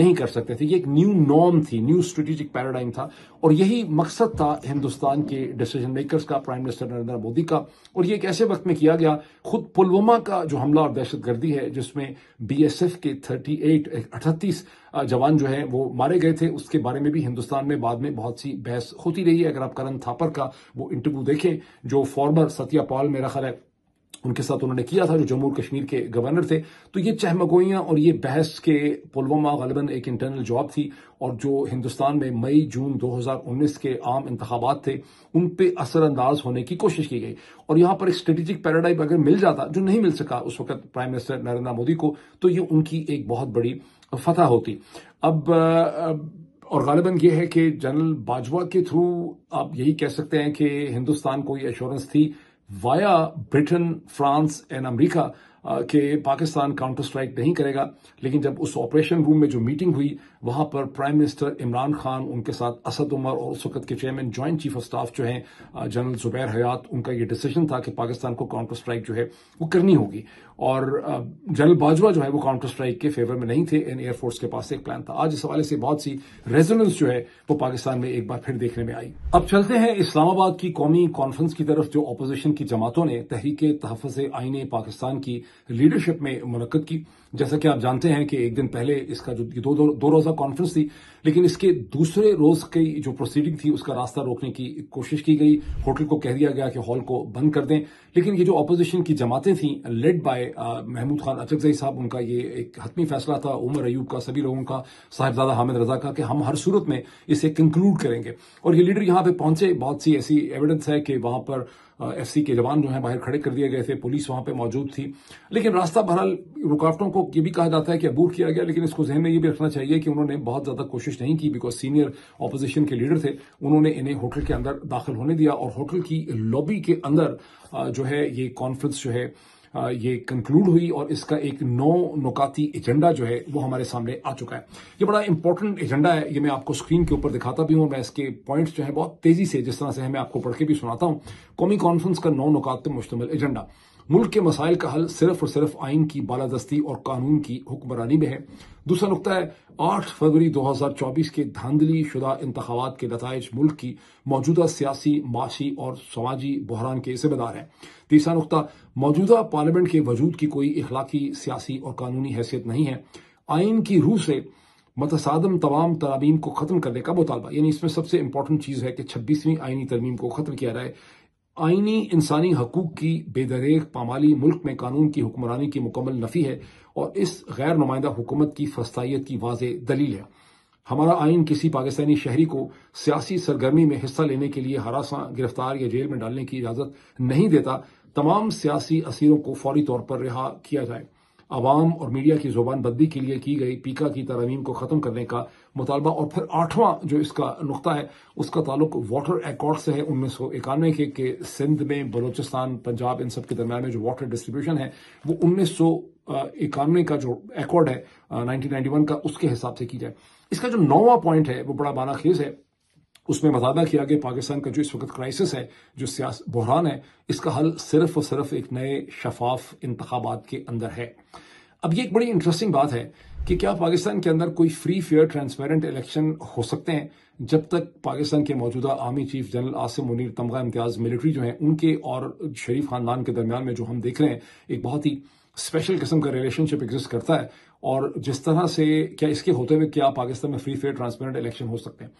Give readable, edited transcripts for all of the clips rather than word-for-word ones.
نہیں کر سکتے تھے. یہ ایک نیو نارم تھی, نیو اسٹریٹجک پیراڈائم تھا, اور یہی مقصد تھا ہندوستان کے ڈیسیجن میکرز کا, پرائم منسٹر نریندر مودی کا. اور یہ ایک ایسے وقت میں کیا گیا. خود پلوامہ کا جو حملہ اور دہشت گردی ہے جس میں BSF کے 38 جوان جو ہیں وہ مارے گئے تھے, اس کے بارے میں بھی ہندوستان میں بعد میں بہت سی بحث ہوتی رہی ہے. اگر آپ کرن تھاپر کا وہ انٹرویو دیکھیں جو فارمر ستیا پال میرا خیال ہے ان کے ساتھ انہوں نے کیا تھا, جو جموں کشمیر کے گورنر تھے, تو یہ چہمگوئیاں اور یہ بحث کے پلوامہ غالباً ایک انٹرنل جاب تھی, اور جو ہندوستان میں مئی جون 2019 کے عام انتخابات تھے ان پہ اثر انداز ہونے کی کوشش کی گئی. اور یہاں پر ایک اسٹریٹجک پیراڈائم اگر مل جاتا, جو نہیں مل سکا اس وقت پرائم منسٹر نریندر مودی کو, تو یہ ان کی ایک بہت بڑی فتح ہوتی. اب اور غالباً یہ ہے کہ جنرل باجوہ کے تھرو آپ یہی کہہ سکتے ہیں کہ ہندوستان کو یہ ایشورنس تھی وایا برٹن, فرانس اینڈ امریکہ کہ پاکستان کاؤنٹر اسٹرائک نہیں کرے گا. لیکن جب اس آپریشن روم میں جو میٹنگ ہوئی وہاں پر پرائم منسٹر عمران خان, ان کے ساتھ اسد عمر اور اس وقت کے chairman joint chief of staff جو ہیں جنرل زبیر حیات, ان کا یہ ڈیسیجن تھا کہ پاکستان کو کاؤنٹر اسٹرائک جو ہے وہ کرنی ہوگی. اور جنرل باجوہ جو ہے وہ کاؤنٹر اسٹرائک کے فیور میں نہیں تھے, ایئر فورس کے پاس ایک پلان تھا. آج اس حوالے سے بہت سی ریزوننس جو ہے وہ پاکستان میں ایک بار پھر دیکھنے میں آئی. اب چلتے ہیں اسلام آباد کی قومی کانفرنس کی طرف, جو اپوزیشن کی جماعتوں نے تحریک تحفظ آئین پاکستان کی لیڈرشپ میں منعقد کی. جیسا کہ آپ جانتے ہیں کہ ایک دن پہلے اس کا جو دو روزہ کانفرنس تھی, لیکن اس کے دوسرے روز کی جو پروسیڈنگ تھی اس کا راستہ روکنے کی کوشش کی گئی. ہوٹل کو کہہ دیا گیا کہ ہال کو بند کر دیں. لیکن یہ جو اپوزیشن کی جماعتیں تھیں لیڈ بائی محمود خان اچکزئی صاحب, ان کا یہ ایک حتمی فیصلہ تھا, عمر ایوب کا, سبھی لوگوں کا, صاحبزادہ حامد رضا کا, کہ ہم ہر صورت میں اسے کنکلوڈ کریں گے. اور یہ لیڈر یہاں پہ پہنچے. بہت سی ایسی ایویڈنس ہے کہ وہاں پر FCC کے جوان جو ہیں باہر کھڑے کر دیے گئے تھے, پولیس وہاں پہ موجود تھی. لیکن راستہ بہرحال رکاوٹوں کو یہ بھی کہا جاتا ہے کہ عبور کیا گیا, لیکن اس کو ذہن میں یہ بھی رکھنا چاہیے کہ انہوں نے بہت زیادہ کوشش نہیں کی, بیکاز سینئر اپوزیشن کے لیڈر تھے. انہوں نے انہیں ہوٹل کے اندر داخل ہونے دیا, اور ہوٹل کی لابی کے اندر جو ہے یہ کانفرنس جو ہے یہ کنکلوڈ ہوئی, اور اس کا ایک 9 نکاتی ایجنڈا جو ہے وہ ہمارے سامنے آ چکا ہے. یہ بڑا امپورٹنٹ ایجنڈا ہے, یہ میں آپ کو اسکرین کے اوپر دکھاتا بھی ہوں. میں اس کے پوائنٹس جو ہیں بہت تیزی سے جس طرح سے میں آپ کو پڑھ کے بھی سناتا ہوں. قومی کانفرنس کا 9 نکات پر مشتمل ایجنڈا. ملک کے مسائل کا حل صرف اور صرف آئین کی بالادستی اور قانون کی حکمرانی میں ہے. دوسرا نقطہ ہے 8 فروری 2024 کے دھاندلی شدہ انتخابات کے نتائج ملک کی موجودہ سیاسی, معاشی اور سماجی بحران کے ذمہ دار ہیں. تیسرا نقطہ موجودہ پارلیمنٹ کے وجود کی کوئی اخلاقی, سیاسی اور قانونی حیثیت نہیں ہے. آئین کی روح سے متصادم تمام ترامیم کو ختم کرنے کا مطالبہ. یعنی اس میں سب سے امپورٹنٹ چیز ہے کہ 26ویں آئینی ترمیم کو ختم کیا جائے. آئینی انسانی حقوق کی بے دریغ پامالی ملک میں قانون کی حکمرانی کی مکمل نفی ہے, اور اس غیر نمائندہ حکومت کی فسطائیت کی واضح دلیل ہے. ہمارا آئین کسی پاکستانی شہری کو سیاسی سرگرمی میں حصہ لینے کے لیے ہراساں, گرفتار یا جیل میں ڈالنے کی اجازت نہیں دیتا. تمام سیاسی اسیروں کو فوری طور پر رہا کیا جائے. عوام اور میڈیا کی زبان بندی کے لیے کی گئی پیکا کی ترامیم کو ختم کرنے کا مطالبہ. اور پھر 8واں جو اس کا نقطہ ہے اس کا تعلق واٹر ایکارڈ سے ہے 1991 کے, کہ سندھ میں, بلوچستان, پنجاب, ان سب کے درمیان میں جو واٹر ڈسٹریبیوشن ہے وہ 1991 کا جو ایکارڈ ہے 1991 کا, اس کے حساب سے کی جائے. اس کا جو 9واں پوائنٹ ہے وہ بڑا بانا خیز ہے. اس میں مطالبہ کیا کہ پاکستان کا جو اس وقت کرائسس ہے, جو بحران ہے, اس کا حل صرف اور صرف ایک نئے شفاف انتخابات کے اندر ہے. اب یہ ایک بڑی انٹرسٹنگ بات ہے کہ کیا پاکستان کے اندر کوئی فری, فیئر, ٹرانسپیرنٹ الیکشن ہو سکتے ہیں جب تک پاکستان کے موجودہ army chief general Asim Munir تمغہ امتیاز ملٹری جو ہیں ان کے اور شریف خاندان کے درمیان میں جو ہم دیکھ رہے ہیں ایک بہت ہی اسپیشل قسم کا ریلیشن شپ ایگزسٹ کرتا ہے. اور جس طرح سے کیا اس کے ہوتے ہوئے کیا پاکستان میں فری, فیئر, ٹرانسپیرنٹ الیکشن ہو سکتے ہیں.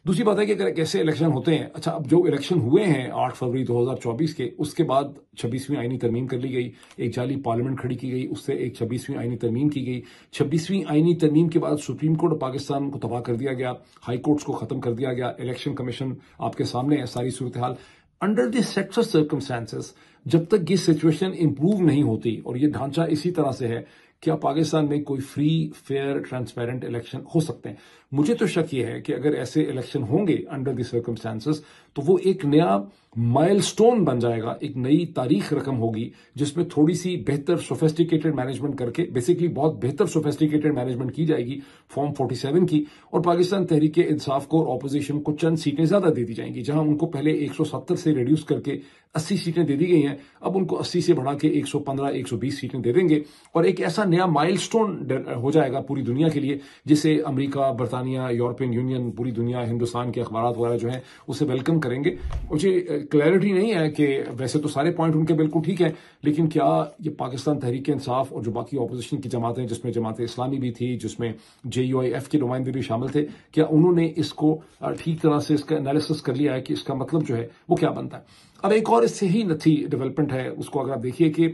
دوسری بات ہے کہ اگر کیسے الیکشن ہوتے ہیں. اچھا, اب جو الیکشن ہوئے ہیں 8 فروری 2024 کے, اس کے بعد 26ویں آئینی ترمیم کر لی گئی, ایک جعلی پارلیمنٹ کھڑی کی گئی, اس سے ایک 26ویں آئینی ترمیم کی گئی. 26ویں آئینی ترمیم کے بعد سپریم کورٹ پاکستان کو تباہ کر دیا گیا, ہائی کورٹس کو ختم کر دیا گیا, الیکشن کمیشن آپ کے سامنے ہے ساری صورتحال. Under the set of circumstances جب تک یہ سچویشن امپروو نہیں ہوتی اور یہ ڈھانچہ اسی طرح سے ہے, کیا پاکستان میں کوئی فری, فیئر, ٹرانسپیرنٹ الیکشن ہو سکتے ہیں؟ مجھے تو شک یہ ہے کہ اگر ایسے الیکشن ہوں گے انڈر دی سرکمسٹانسز تو وہ ایک نیا مائلسٹون بن جائے گا, ایک نئی تاریخ رقم ہوگی جس میں تھوڑی سی بہتر سوفیسٹیکیٹڈ مینجمنٹ کر کے, بیسیکلی بہت بہتر سوفیسٹیکیٹڈ مینجمنٹ کی جائے گی فارم 47 کی, اور پاکستان تحریک انصاف کو اور اپوزیشن کو چند سیٹیں زیادہ دے دی جائیں گی. جہاں ان کو پہلے 170 سے ریڈیوس کر کے 80 سیٹیں دے دی گئی ہیں, اب ان کو 80 سے بڑھا کے 115 120 سیٹیں دے دیں گے, اور ایک ایسا نیا مائلسٹون ہو جائے گا پوری دنیا کے لیے جسے امریکہ, برطانیہ, یورپین یونین, پوری دنیا, ہندوستان کے اخبارات وغیرہ جو ہیں اسے ویلکم کریں گے. مجھے کلیئرٹی نہیں ہے کہ ویسے تو سارے پوائنٹ ان کے بالکل ٹھیک ہیں, لیکن کیا یہ پاکستان تحریک انصاف اور جو باقی اپوزیشن کی جماعتیں, جس میں جماعت اسلامی بھی تھی, جس میں JUIF کے نمائندے بھی شامل تھے, کیا انہوں نے اس کو ٹھیک طرح سے اس کا انالیسس کر لیا ہے کہ اس کا مطلب جو ہے وہ کیا بنتا ہے؟ اب ایک اور اس سے ہی نتھی ڈیولپمنٹ ہے, اس کو اگر آپ دیکھیے کہ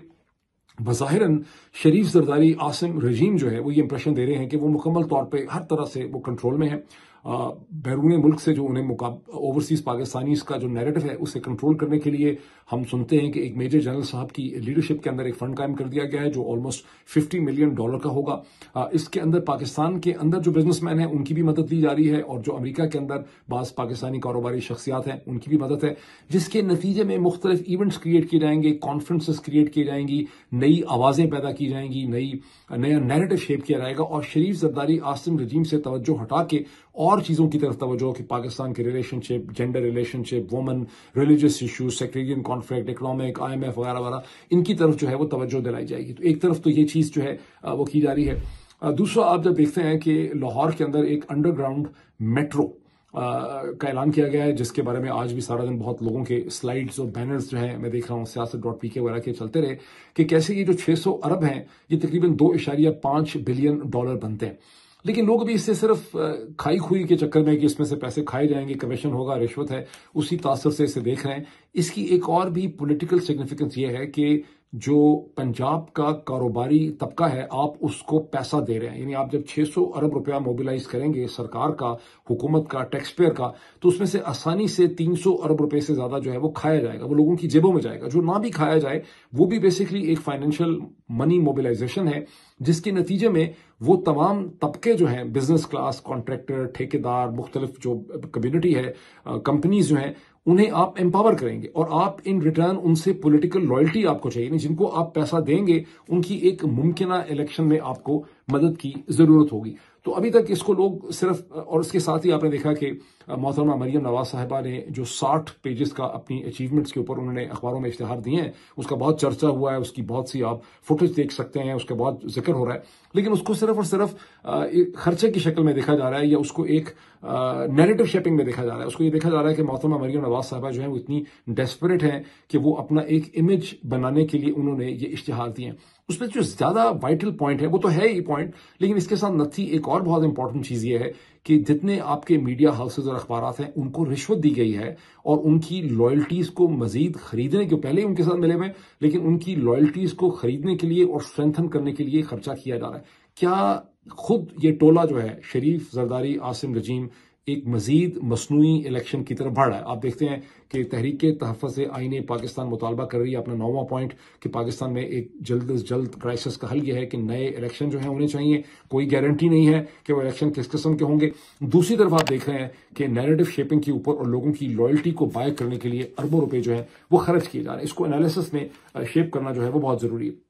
بظاہراً شریف زرداری عاصم رجیم جو ہے وہ یہ امپریشن دے رہے ہیں کہ وہ مکمل طور پہ ہر طرح سے وہ کنٹرول میں ہے. بیرون ملک سے جو انہیں اوورسیز پاکستانیز کا جو نیریٹو ہے اسے کنٹرول کرنے کے لیے ہم سنتے ہیں کہ ایک میجر جنرل صاحب کی لیڈرشپ کے اندر ایک فنڈ قائم کر دیا گیا ہے جو آلموسٹ $50 ملین کا ہوگا. اس کے اندر پاکستان کے اندر جو بزنس مین ہیں ان کی بھی مدد لی جا رہی ہے, اور جو امریکہ کے اندر بعض پاکستانی کاروباری شخصیات ہیں ان کی بھی مدد ہے, جس کے نتیجے میں مختلف ایونٹس کریٹ کیے جائیں گے, کانفرنسز کریٹ کی جائیں گی, نئی آوازیں پیدا کی جائیں گی, نیا نیریٹو شیپ کیا جائے گا, اور شریف زرداری عاصم رجیم سے توجہ ہٹا کے اور چیزوں کی طرف توجہ کہ پاکستان کے relationship, gender relationship, women, religious issues, sectarian conflict, economic, IMF وغیرہ وغیرہ, ان کی طرف جو ہے وہ توجہ دلائی جائے گی. تو ایک طرف تو یہ چیز جو ہے وہ کی جا رہی ہے. دوسرا, آپ جب دیکھتے ہیں کہ لاہور کے اندر ایک انڈر گراؤنڈ میٹرو کا اعلان کیا گیا ہے, جس کے بارے میں آج بھی سارا دن بہت لوگوں کے سلائیڈز اور بینرز جو ہیں میں دیکھ رہا ہوں سیاست.pk وغیرہ کے چلتے رہے, کہ کیسے یہ جو 600 ارب ہیں یہ تقریباً $2.5 بلین بنتے ہیں. لیکن لوگ بھی اس سے صرف کھائی کھوئی کے چکر میں کہ اس میں سے پیسے کھائے جائیں گے, کمیشن ہوگا, رشوت ہے, اسی تاثر سے اسے دیکھ رہے ہیں. اس کی ایک اور بھی پولیٹیکل سگنیفیکنس یہ ہے کہ جو پنجاب کا کاروباری طبقہ ہے آپ اس کو پیسہ دے رہے ہیں. یعنی آپ جب 600 ارب روپیہ موبیلائز کریں گے سرکار کا, حکومت کا, ٹیکس پیئر کا, تو اس میں سے آسانی سے 300 ارب روپے سے زیادہ جو ہے وہ کھایا جائے گا, وہ لوگوں کی جیبوں میں جائے گا. جو نہ بھی کھایا جائے وہ بھی بیسیکلی ایک فائنینشیل منی موبیلائزیشن ہے, جس کے نتیجے میں وہ تمام طبقے جو ہیں, بزنس کلاس, کانٹریکٹر, ٹھیکیدار, مختلف جو کمیونٹی ہے, کمپنیز جو ہیں, انہیں آپ امپاور کریں گے, اور آپ ان ریٹرن ان سے پولیٹیکل لائلٹی آپ کو چاہیے. یعنی جن کو آپ پیسہ دیں گے ان کی ایک ممکنہ الیکشن میں آپ کو مدد کی ضرورت ہوگی. تو ابھی تک اس کو لوگ صرف, اور اس کے ساتھ ہی آپ نے دیکھا کہ محترمہ مریم نواز صاحبہ نے جو 60 پیجز کا اپنی اچیومنٹس کے اوپر انہوں نے اخباروں میں اشتہار دیے ہیں, اس کا بہت چرچا ہوا ہے, اس کی بہت سی آپ فوٹیج دیکھ سکتے ہیں, اس کا بہت ذکر ہو رہا ہے, لیکن اس کو صرف اور صرف خرچے کی شکل میں دیکھا جا رہا ہے, یا اس کو ایک نیریٹو شیپنگ میں دیکھا جا رہا ہے. اس کو یہ دیکھا جا رہا ہے کہ محترمہ مریم نواز صاحبہ جو ہیں وہ اتنی ڈیسپریٹ ہیں کہ وہ اپنا ایک امیج بنانے کے لیے انہوں نے یہ اشتہار دیے ہیں. اس میں جو زیادہ وائٹل پوائنٹ ہے وہ تو ہے ہی پوائنٹ, لیکن اس کے ساتھ نتھی ایک اور بہت امپورٹنٹ چیز یہ ہے کہ جتنے آپ کے میڈیا ہاؤسز اور اخبارات ہیں ان کو رشوت دی گئی ہے, اور ان کی لائلٹیز کو مزید خریدنے کے, پہلے ان کے ساتھ ملے ہوئے, لیکن ان کی لائلٹیز کو خریدنے کے لیے اور اسٹرینتھن کرنے کے لیے خرچہ کیا جا رہا ہے. کیا خود یہ ٹولہ جو ہے شریف زرداری عاصم رجیم ایک مزید مصنوعی الیکشن کی طرف بڑھ رہا ہے؟ آپ دیکھتے ہیں کہ تحریک تحفظ آئین پاکستان مطالبہ کر رہی ہے, اپنا 9واں پوائنٹ, کہ پاکستان میں ایک جلد از جلد کرائسس کا حل یہ ہے کہ نئے الیکشن جو ہیں ہونے چاہیے. کوئی گارنٹی نہیں ہے کہ وہ الیکشن کس قسم کے ہوں گے. دوسری طرف آپ دیکھ رہے ہیں کہ نیریٹو شیپنگ کے اوپر اور لوگوں کی لائلٹی کو بائی کرنے کے لیے اربوں روپے جو ہیں وہ خرچ کیے جا رہے ہیں. اس کو انالیسس میں شیپ کرنا جو ہے وہ بہت ضروری ہے.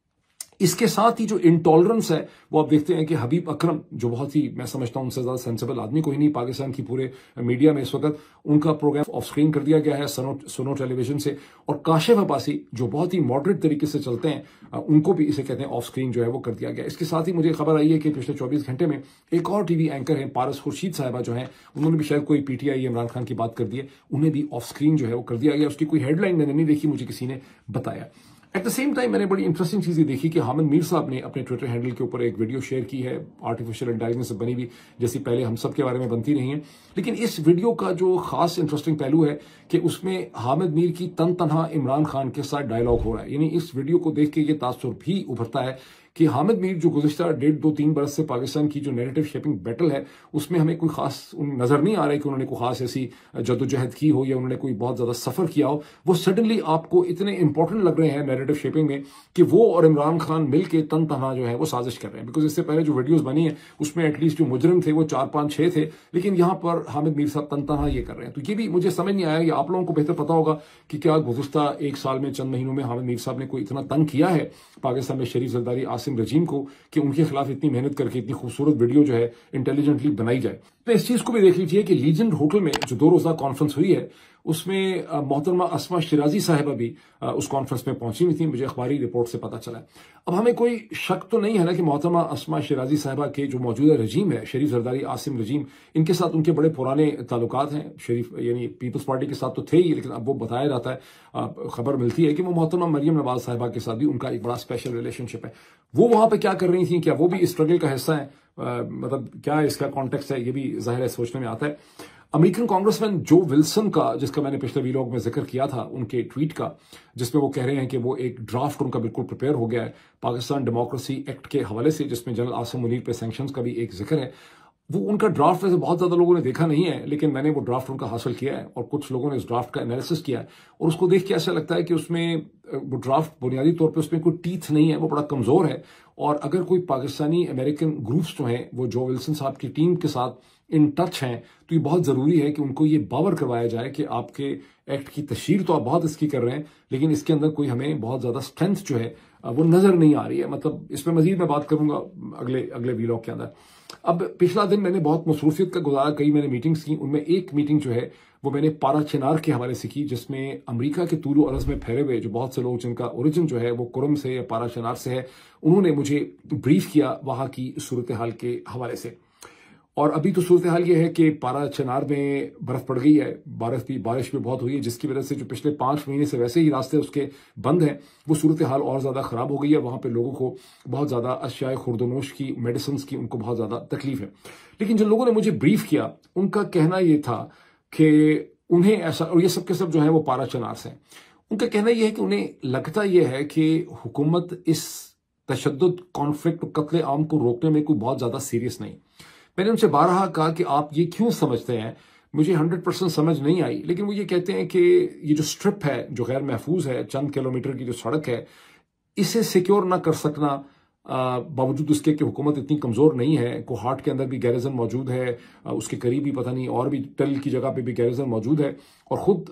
اس کے ساتھ ہی جو انٹالرنس ہے وہ آپ دیکھتے ہیں کہ حبیب اکرم, جو بہت ہی میں سمجھتا ہوں ان سے زیادہ سینسیبل آدمی کوئی نہیں پاکستان کی پورے میڈیا میں اس وقت, ان کا پروگرام آف سکرین کر دیا گیا ہے سنو ٹیلی ویژن سے, اور کاشف عباسی جو بہت ہی ماڈریٹ طریقے سے چلتے ہیں ان کو بھی اسے کہتے ہیں آف سکرین جو ہے وہ کر دیا گیا. اس کے ساتھ ہی مجھے خبر آئی ہے کہ پچھلے 24 گھنٹے میں ایک اور ٹی وی اینکر ہیں پارس خورشید صاحبہ جو ہیں, انہوں نے بھی شاید کوئی PTI عمران خان کی بات کر دی ہے, انہیں بھی آف سکرین جو ہے وہ کر دیا گیا. اس کی کوئی ہیڈ لائن میں نے نہیں دیکھی, مجھے کسی نے بتایا. ایٹ دا سیم ٹائم میں نے بڑی انٹرسٹنگ چیزیں دیکھی کہ حامد میر صاحب نے اپنے ٹویٹر ہینڈل کے اوپر ایک ویڈیو شیئر کی ہے, آرٹیفیشیل انٹیلیجنس سے بنی ہوئی, جیسی پہلے ہم سب کے بارے میں بنتی رہی ہیں. لیکن اس ویڈیو کا جو خاص انٹرسٹنگ پہلو ہے کہ اس میں حامد میر کی تنہا عمران خان کے ساتھ ڈائلاگ ہو رہا ہے. یعنی اس ویڈیو کو دیکھ کے یہ تاثر بھی ابھرتا ہے کہ حامد میر جو گزشتہ 1.5-2-3 برس سے پاکستان کی جو نیریٹو شیپنگ بیٹل ہے اس میں ہمیں کوئی خاص نظر نہیں آ رہا ہے کہ انہوں نے کوئی خاص ایسی جدوجہد کی ہو یا انہوں نے کوئی بہت زیادہ سفر کیا ہو. وہ سڈنلی آپ کو اتنے امپورٹنٹ لگ رہے ہیں نیریٹو شیپنگ میں کہ وہ اور عمران خان مل کے تن تنہا جو ہے وہ سازش کر رہے ہیں. بیکاز اس سے پہلے جو ویڈیوز بنی ہیں اس میں ایٹ لیسٹ جو مجرم تھے وہ 4-5-6 تھے, لیکن یہاں پر حامد میر صاحب تن تنہا یہ کر رہے ہیں. تو یہ بھی مجھے سمجھ نہیں آیا, یہ آپ لوگوں کو بہتر پتا ہوگا کہ کیا گزشتہ 1 سال میں چند مہینوں میں حامد میر صاحب نے کوئی اتنا تنگ کیا ہے پاکستان میں شریف زرداری عاصم رجیم کو کہ ان کے خلاف اتنی محنت کر کے اتنی خوبصورت ویڈیو جو ہے انٹیلیجنٹلی بنائی جائے. تو اس چیز کو بھی دیکھ لیجیے کہ لیجنڈ ہوٹل میں جو 2 روزہ کانفرنس ہوئی ہے اس میں محترمہ اسما شیرازی صاحبہ بھی اس کانفرنس میں پہنچی ہوئی تھیں, مجھے اخباری رپورٹ سے پتا چلا ہے. اب ہمیں کوئی شک تو نہیں ہے نا کہ محترمہ اسما شیرازی صاحبہ کے جو موجودہ رجیم ہے شریف زرداری عاصم رجیم, ان کے ساتھ ان کے بڑے پرانے تعلقات ہیں. شریف یعنی پیپلز پارٹی کے ساتھ تو تھے ہی, لیکن اب وہ بتایا جاتا ہے, خبر ملتی ہے کہ وہ محترمہ مریم نواز صاحبہ کے ساتھ بھی ان کا ایک بڑا اسپیشل ریلیشن شپ ہے. وہ وہاں پہ کیا کر رہی تھیں, کیا وہ بھی اسٹرگل کا حصہ ہیں, مطلب کیا اس کا کانٹیکسٹ ہے, یہ بھی ظاہر ہے سوچنے میں آتا ہے. امریکن کانگریس مین جو ولسن کا, جس کا میں نے پچھلے ویلاگ میں ذکر کیا تھا, ان کے ٹویٹ کا جس میں وہ کہہ رہے ہیں کہ وہ ایک ڈرافٹ ان کا بالکل پریپیئر ہو گیا ہے پاکستان ڈیموکریسی ایکٹ کے حوالے سے, جس میں جنرل عاصم منیر پہ سینکشنز کا بھی ایک ذکر ہے. وہ ان کا ڈرافٹ ویسے بہت زیادہ لوگوں نے دیکھا نہیں ہے, لیکن میں نے وہ ڈرافٹ ان کا حاصل کیا ہے اور کچھ لوگوں نے اس ڈرافٹ کا انالیسس کیا ہے, اور اس کو دیکھ کے ایسا لگتا ہے کہ اس میں وہ ڈرافٹ بنیادی طور پہ اس میں کوئی ٹیتھ نہیں ہے, وہ بڑا کمزور ہے. اور اگر کوئی پاکستانی امریکن گروپس جو ہیں وہ جو ولسن صاحب کی ٹیم کے ساتھ ان ٹچ ہیں, تو یہ بہت ضروری ہے کہ ان کو یہ باور کروایا جائے کہ آپ کے ایکٹ کی تشہیر تو آپ بہت اس کی کر رہے ہیں, لیکن اس کے اندر کوئی ہمیں بہت زیادہ اسٹرینتھ جو ہے وہ نظر نہیں آ رہی ہے. مطلب اس میں مزید میں بات کروں گا اگلے ویلاگ کے اندر. اب پچھلا دن میں نے بہت مصروفیت کا گزارا, کئی میں نے میٹنگز کی, ان میں ایک میٹنگ جو ہے وہ میں نے پارا چنار کے حوالے سے کی, جس میں امریکہ کے طول و عرض میں پھیلے ہوئے جو بہت سے لوگ جن کا اوریجن جو ہے وہ کرم سے یا پارا چنار سے ہے, انہوں نے مجھے بریف کیا وہاں کی صورتحال کے حوالے سے. اور ابھی تو صورتحال یہ ہے کہ پارا چنار میں برف پڑ گئی ہے, بارش بھی بہت ہوئی ہے, جس کی وجہ سے جو پچھلے 5 مہینے سے ویسے ہی راستے اس کے بند ہیں, وہ صورتحال اور زیادہ خراب ہو گئی ہے. وہاں پہ لوگوں کو بہت زیادہ اشیاء خورد و نوش کی, میڈیسنز کی ان کو بہت زیادہ تکلیف ہے. لیکن جن لوگوں نے مجھے بریف کیا ان کا کہنا یہ تھا کہ انہیں ایسا, اور یہ سب کے سب جو ہیں وہ پارا چنار سے ہیں, ان کا کہنا یہ ہے کہ انہیں لگتا یہ ہے کہ حکومت اس تشدد, کانفلکٹ اور قتل عام کو روکنے میں کوئی بہت زیادہ سیریس نہیں. میں نے ان سے بارہا کہا کہ آپ یہ کیوں سمجھتے ہیں, مجھے 100% سمجھ نہیں آئی, لیکن وہ یہ کہتے ہیں کہ یہ جو سٹرپ ہے جو غیر محفوظ ہے, چند کلومیٹر کی جو سڑک ہے, اسے سیکیور نہ کر سکنا باوجود اس کے کہ حکومت اتنی کمزور نہیں ہے. کوہاٹ کے اندر بھی گیریزن موجود ہے, اس کے قریب بھی پتہ نہیں اور بھی ٹل کی جگہ پہ بھی گیریزن موجود ہے, اور خود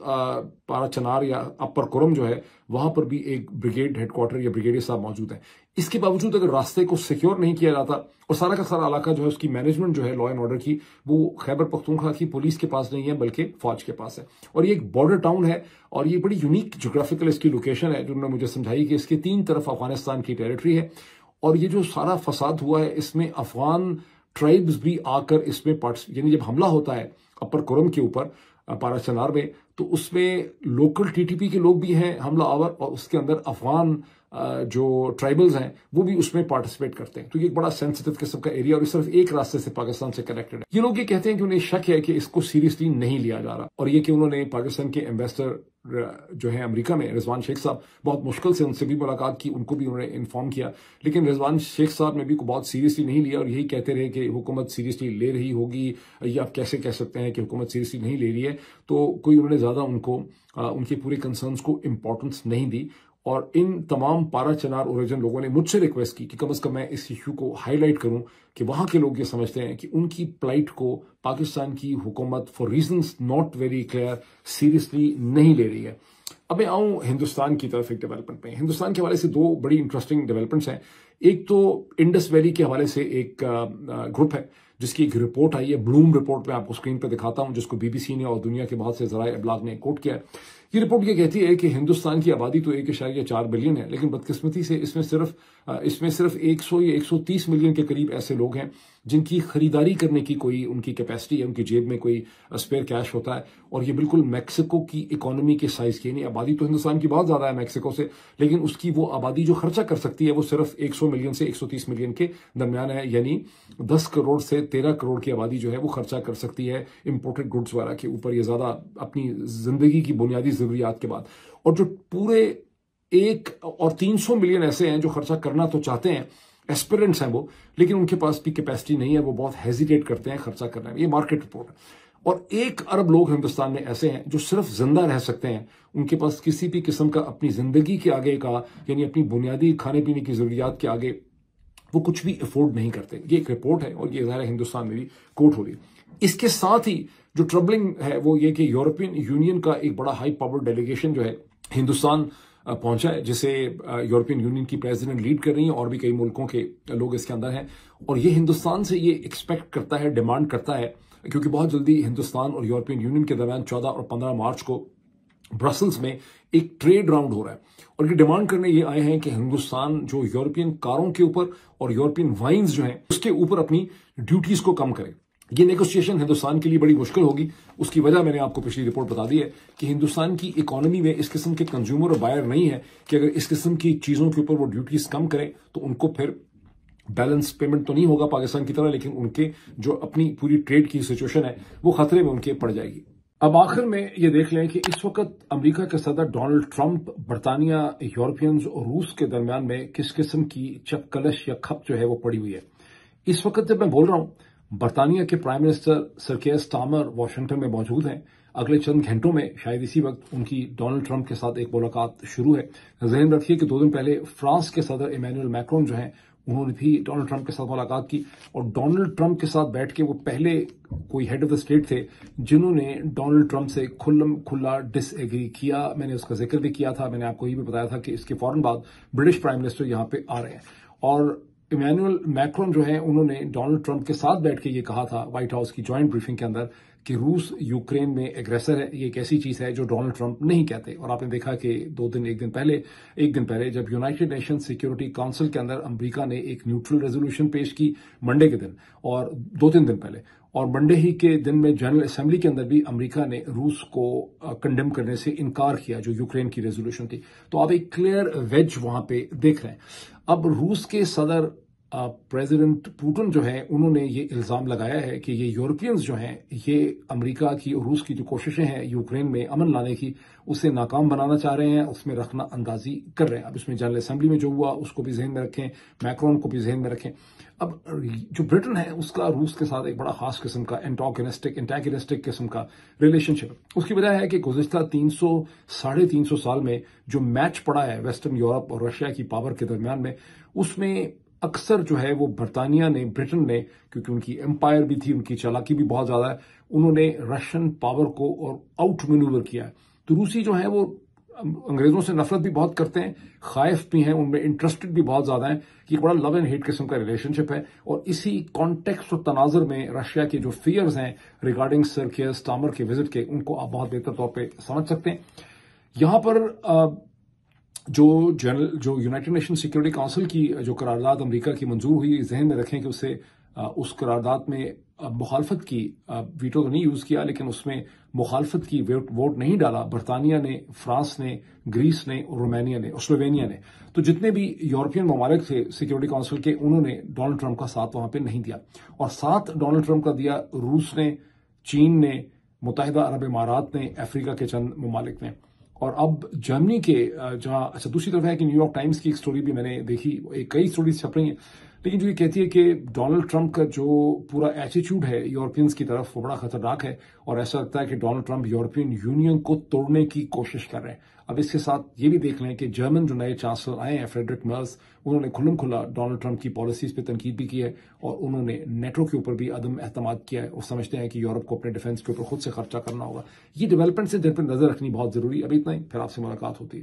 پارا چنار یا اپر کرم جو ہے وہاں پر بھی ایک بریگیڈ ہیڈ کوارٹر یا بریگیڈیئر صاحب موجود ہیں. اس کے باوجود اگر راستے کو سیکیور نہیں کیا جاتا اور سارا کا سارا علاقہ جو ہے اس کی مینجمنٹ جو ہے لا اینڈ آرڈر کی وہ خیبر پختونخوا کی پولیس کے پاس نہیں ہے بلکہ فوج کے پاس ہے, اور یہ ایک بارڈر ٹاؤن ہے, اور یہ بڑی یونیک جغرافیکل اس کی لوکیشن ہے, جو انہوں نے مجھے سمجھائی کہ اس کے 3 طرف افغانستان کی ٹیریٹری ہے. اور یہ جو سارا فساد ہوا ہے اس میں افغان ٹرائبز بھی آ کر اس میں یعنی جب حملہ ہوتا ہے اپر کرم کے اوپر پارا چنار میں, تو اس میں لوکل ٹی ٹی پی کے لوگ بھی ہیں حملہ آور, اور اس کے اندر افغان جو ٹرائبلز ہیں وہ بھی اس میں پارٹیسپیٹ کرتے ہیں. تو یہ ایک بڑا سینسٹیو قسم کا ایریا, اور یہ صرف ایک راستے سے پاکستان سے کنیکٹڈ ہے. یہ لوگ یہ کہتے ہیں کہ انہیں شک ہے کہ اس کو سیریسلی نہیں لیا جا رہا, اور یہ کہ انہوں نے پاکستان کے ایمبیسڈر جو ہیں امریکہ میں رضوان شیخ صاحب, بہت مشکل سے ان سے بھی ملاقات کی, ان کو بھی انہوں نے انفارم کیا, لیکن رضوان شیخ صاحب نے بھی کو بہت سیریسلی نہیں لیا, اور یہی کہتے رہے کہ حکومت سیریسلی لے رہی ہوگی. یہ آپ کیسے کہہ سکتے ہیں کہ حکومت سیریسلی نہیں لے رہی ہے, تو کوئی انہوں نے زیادہ ان کے پورے کنسرنز کو امپورٹنس نہیں دی. اور ان تمام پارا چنار اوریجن لوگوں نے مجھ سے ریکویسٹ کی کہ کم از کم میں اس ایشو کو ہائی لائٹ کروں کہ وہاں کے لوگ یہ سمجھتے ہیں کہ ان کی پلائٹ کو پاکستان کی حکومت for reasons not very clear seriously نہیں لے رہی ہے. اب میں آؤں ہندوستان کی طرف ایک ڈیولپمنٹ پہ. ہندوستان کے حوالے سے 2 بڑی انٹرسٹنگ ڈیولپمنٹس ہیں. ایک تو انڈس ویلی کے حوالے سے ایک گروپ ہے جس کی ایک رپورٹ آئی ہے, بلوم رپورٹ میں آپ کو اسکرین پہ دکھاتا ہوں, جس کو BBC نے اور دنیا کے بہت سے ذرائع ابلاغ نے کوٹ کیا ہے. یہ رپورٹ یہ کہتی ہے کہ ہندوستان کی آبادی تو 1.4 بلین ہے, لیکن بدقسمتی سے اس میں صرف 100 یا 130 ملین کے قریب ایسے لوگ ہیں جن کی خریداری کرنے کی کوئی ان کی کیپیسٹی ہے, ان کی جیب میں کوئی اسپیئر کیش ہوتا ہے. اور یہ بالکل میکسیکو کی اکانومی کے سائز کی, یعنی آبادی تو ہندوستان کی بہت زیادہ ہے میکسیکو سے, لیکن اس کی وہ آبادی جو خرچہ کر سکتی ہے وہ صرف 100 ملین سے 130 ملین کے درمیان ہے. یعنی 10 کروڑ سے 13 کروڑ کی آبادی جو ہے وہ خرچہ کر سکتی ہے امپورٹڈ گڈز وغیرہ کے اوپر, یہ زیادہ اپنی زندگی کی بنیادی ضروریات کے بعد. اور جو پورے 1 اور 300 ملین ایسے ہیں جو خرچہ کرنا تو چاہتے ہیں, ایسپیرنٹس ہیں وہ، لیکن ان کے پاس بھی کیپیسٹی نہیں ہے، وہ بہت ہیزیٹیٹ کرتے ہیں خرچہ کرنے میں. یہ مارکیٹ رپورٹ ہے. اور 1 ارب لوگ ہندوستان میں ایسے ہیں جو صرف زندہ رہ سکتے ہیں، ان کے پاس کسی بھی قسم کا اپنی زندگی کے آگے کا، یعنی اپنی بنیادی کھانے پینے کی ضروریات کے آگے وہ کچھ بھی افورڈ نہیں کرتے. یہ ایک رپورٹ ہے اور یہ ظاہر ہے ہندوستان میں بھی کوٹ ہو رہی ہے. اس کے ساتھ ہی جو ٹربلنگ ہے وہ یہ کہ یورپین یونین کا ایک بڑا ہائی پاور ڈیلیگیشن جو ہے ہندوستان پہنچا ہے، جسے یورپین یونین کی پریزیڈنٹ لیڈ کر رہی ہیں، اور بھی کئی ملکوں کے لوگ اس کے اندر ہیں. اور یہ ہندوستان سے یہ ایکسپیکٹ کرتا ہے، ڈیمانڈ کرتا ہے، کیونکہ بہت جلدی ہندوستان اور یورپین یونین کے درمیان 14 اور 15 مارچ کو برسلز میں ایک ٹریڈ راؤنڈ ہو رہا ہے. اور یہ ڈیمانڈ کرنے یہ آئے ہیں کہ ہندوستان جو یورپین کاروں کے اوپر اور یورپین وائنز جو ہیں اس کے اوپر اپنی ڈیوٹیز کو کم کرے. یہ نیگوسیشن ہندوستان کے لیے بڑی مشکل ہوگی. اس کی وجہ میں نے آپ کو پچھلی رپورٹ بتا دی ہے کہ ہندوستان کی اکانومی میں اس قسم کے کنزیومر اور بائر نہیں ہے کہ اگر اس قسم کی چیزوں کے اوپر وہ ڈیوٹیز کم کریں تو ان کو پھر بیلنس پیمنٹ تو نہیں ہوگا پاکستان کی طرح، لیکن ان کے جو اپنی پوری ٹریڈ کی سچویشن ہے وہ خطرے میں ان کے پڑ جائے گی. اب آخر میں یہ دیکھ لیں کہ اس وقت امریکہ کے صدر ڈونلڈ ٹرمپ، برطانیہ، یورپینز اور روس کے درمیان میں کس قسم کی چپکلش یا کھپ جو ہے وہ پڑی ہوئی ہے. اس وقت جب میں بول رہا ہوں برطانیہ کے پرائم منسٹر سر کیئر سٹارمر واشنگٹن میں موجود ہیں. اگلے چند گھنٹوں میں شاید اسی وقت ان کی ڈونلڈ ٹرمپ کے ساتھ ایک ملاقات شروع ہے. ذہن میں رکھیے کہ 2 دن پہلے فرانس کے صدر ایمینوئل میکرون جو ہیں انہوں نے بھی ڈونلڈ ٹرمپ کے ساتھ ملاقات کی، اور ڈونلڈ ٹرمپ کے ساتھ بیٹھ کے وہ پہلے کوئی ہیڈ آف دا اسٹیٹ تھے جنہوں نے ڈونلڈ ٹرمپ سے کھلا ڈس ایگری کیا. میں نے اس کا ذکر بھی کیا تھا، میں نے آپ کو یہ بھی بتایا تھا کہ اس کے فوراً بعد برٹش پرائم منسٹر یہاں پہ آ رہے ہیں. اور ایمینوئل میکرون جو ہیں انہوں نے ڈونلڈ ٹرمپ کے ساتھ بیٹھ کے یہ کہا تھا وائٹ ہاؤس کی جوائنٹ بریفنگ کے اندر کہ روس یوکرین میں ایگریسر ہے. یہ ایک ایسی چیز ہے جو ڈونلڈ ٹرمپ نہیں کہتے. اور آپ نے دیکھا کہ ایک دن پہلے جب یونائٹڈ نیشن سیکیورٹی کونسل کے اندر امریکہ نے ایک نیوٹرل ریزولوشن پیش کی منڈے کے دن، اور 2-3 دن پہلے، اور منڈے ہی کے دن میں جنرل اسمبلی کے اندر بھی امریکہ نے روس کو کنڈیم کرنے سے انکار کیا جو یوکرین کی ریزولوشن تھی. تو آپ ایک کلیئر ویج وہاں پہ دیکھ رہے ہیں. اب روس کے صدر پریزیڈنٹ پوٹن جو ہیں انہوں نے یہ الزام لگایا ہے کہ یہ یورپینز جو ہیں یہ امریکہ کی اور روس کی جو کوششیں ہیں یوکرین میں امن لانے کی اسے ناکام بنانا چاہ رہے ہیں، اس میں رخنہ اندازی کر رہے ہیں. اب اس میں جنرل اسمبلی میں جو ہوا اس کو بھی ذہن میں رکھیں، میکرون کو بھی ذہن میں رکھیں. اب جو برٹن ہے اس کا روس کے ساتھ ایک بڑا خاص قسم کا انٹیگنسٹک قسم کا ریلیشن شپ. اس کی وجہ ہے کہ گزشتہ 300-350 سال میں جو میچ پڑا ہے ویسٹرن یورپ اور رشیا کی پاور کے درمیان میں، اس میں اکثر جو ہے وہ برطانیہ نے، برٹن نے، کیونکہ ان کی امپائر بھی تھی، ان کی چالاکی بھی بہت زیادہ ہے، انہوں نے رشین پاور کو اور آؤٹ مینوور کیا ہے. تو روسی جو ہیں وہ انگریزوں سے نفرت بھی بہت کرتے ہیں، خائف بھی ہیں، ان میں انٹرسٹڈ بھی بہت زیادہ ہیں. یہ بڑا لو اینڈ ہیٹ قسم کا ریلیشن شپ ہے. اور اسی کانٹیکسٹ اور تناظر میں رشیا کے جو فیئرز ہیں ریگارڈنگ سر کیئر سٹارمر کے وزٹ کے، ان کو آپ بہت بہتر طور پہ سمجھ سکتے ہیں. یہاں پر جو یونائٹڈ نیشن سیکیورٹی کونسل کی جو قرارداد امریکہ کی منظور ہوئی، ذہن میں رکھیں کہ اس قرارداد میں مخالفت کی، ویٹو تو نہیں یوز کیا لیکن اس میں مخالفت کی ووٹ نہیں ڈالا برطانیہ نے، فرانس نے، گریس نے اور رومانیہ نے اور سلووینیا نے. تو جتنے بھی یورپین ممالک تھے سیکیورٹی کونسل کے، انہوں نے ڈونلڈ ٹرمپ کا ساتھ وہاں پہ نہیں دیا. اور ساتھ ڈونلڈ ٹرمپ کا دیا روس نے، چین نے، متحدہ عرب امارات نے، افریقہ کے چند ممالک نے. اور اب جرمنی کے جہاں دوسری طرف ہے کہ نیو یارک ٹائمز کی ایک سٹوری بھی میں نے دیکھی، کئی سٹوریز چھپ رہی ہیں، لیکن جو یہ کہتی ہے کہ ڈونلڈ ٹرمپ کا جو پورا ایٹیچیوڈ ہے یورپینز کی طرف وہ بڑا خطرناک ہے، اور ایسا لگتا ہے کہ ڈونلڈ ٹرمپ یورپین یونین کو توڑنے کی کوشش کر رہے ہیں. اب اس کے ساتھ یہ بھی دیکھ لیں کہ جرمن جو نئے چانسلر آئے ہیں فریڈرک مرز، انہوں نے کھلا ڈونلڈ ٹرمپ کی پالیسیز پہ تنقید بھی کی ہے، اور انہوں نے نیٹو کے اوپر بھی عدم اعتماد کیا ہے، اور سمجھتے ہیں کہ یورپ کو اپنے ڈیفنس کے اوپر خود سے خرچہ کرنا ہوگا. یہ ڈیولپمنٹ سے در پہ نظر رکھنی بہت ضروری ہے. ابھی اتنا ہی، پھر آپ سے ملاقات ہوتی ہے.